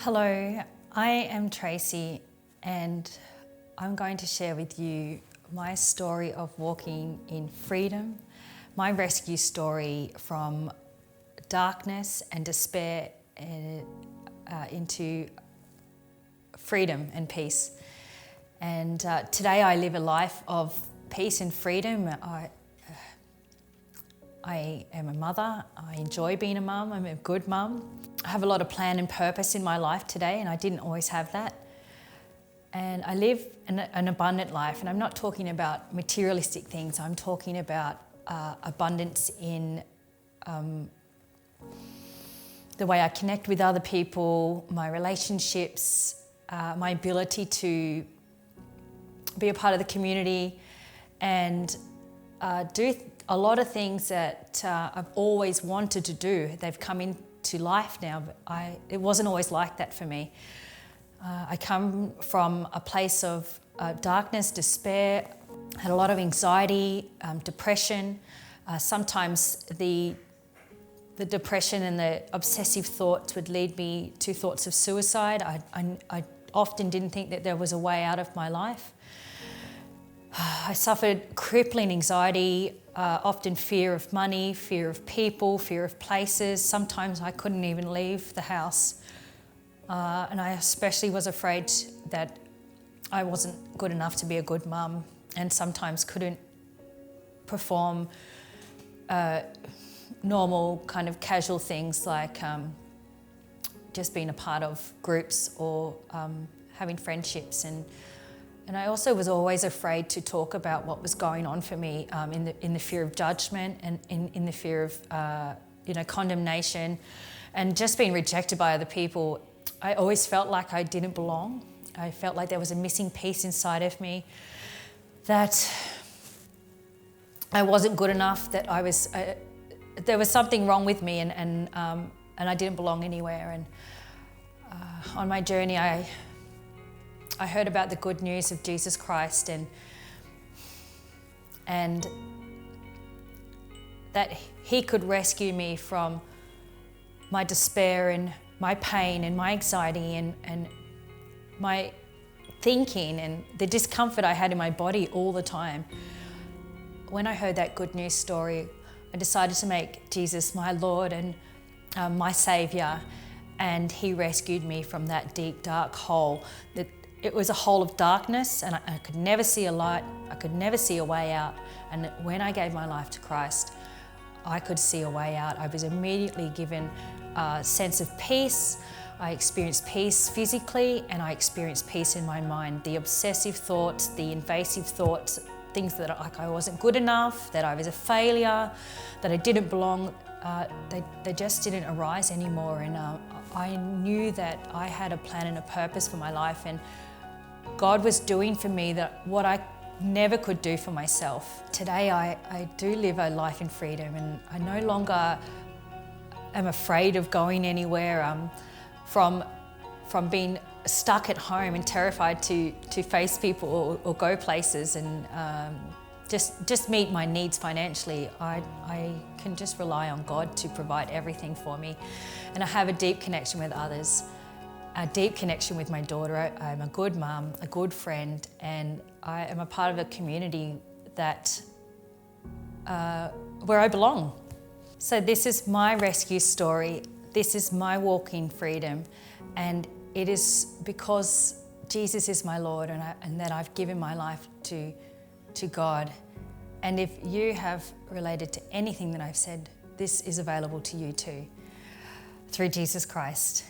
Hello, I am Tracy and I'm going to share with you my story of walking in freedom, my rescue story from darkness and despair into freedom and peace. And today I live a life of peace and freedom. I am a mother. I enjoy being a mum. I'm a good mum. I have a lot of plan and purpose in my life today, and I didn't always have that. And I live an abundant life, and I'm not talking about materialistic things. I'm talking about abundance in the way I connect with other people, my relationships, my ability to be a part of the community, and do a lot of things that I've always wanted to do. They've come into life now, but it wasn't always like that for me. I come from a place of darkness, despair, had a lot of anxiety, depression. Sometimes the depression and the obsessive thoughts would lead me to thoughts of suicide. I often didn't think that there was a way out of my life. I suffered crippling anxiety, often fear of money, fear of people, fear of places. Sometimes I couldn't even leave the house. And I especially was afraid that I wasn't good enough to be a good mum, and sometimes couldn't perform normal kind of casual things like just being a part of groups or having friendships. And I also was always afraid to talk about what was going on for me in the fear of judgment and in the fear of condemnation and just being rejected by other people. I always felt like I didn't belong. I felt like there was a missing piece inside of me, that I wasn't good enough, that there was something wrong with me, and I didn't belong anywhere. And on my journey, I heard about the good news of Jesus Christ and that He could rescue me from my despair and my pain and my anxiety and my thinking and the discomfort I had in my body all the time. When I heard that good news story, I decided to make Jesus my Lord and my Saviour, and He rescued me from that deep, dark hole. It was a hole of darkness, and I could never see a light. I could never see a way out. And when I gave my life to Christ, I could see a way out. I was immediately given a sense of peace. I experienced peace physically, and I experienced peace in my mind. The obsessive thoughts, the invasive thoughts, things that like I wasn't good enough, that I was a failure, that I didn't belong, they just didn't arise anymore. And I knew that I had a plan and a purpose for my life, and God was doing for me what I never could do for myself. Today I do live a life in freedom, and I no longer am afraid of going anywhere, from being stuck at home and terrified to face people or go places and just meet my needs financially. I can just rely on God to provide everything for me. And I have a deep connection with others, a deep connection with my daughter. I'm a good mum, a good friend, and I am a part of a community that where I belong. So this is my rescue story. This is my walk in freedom, and it is because Jesus is my Lord, and that I've given my life to God. And if you have related to anything that I've said, this is available to you too, through Jesus Christ.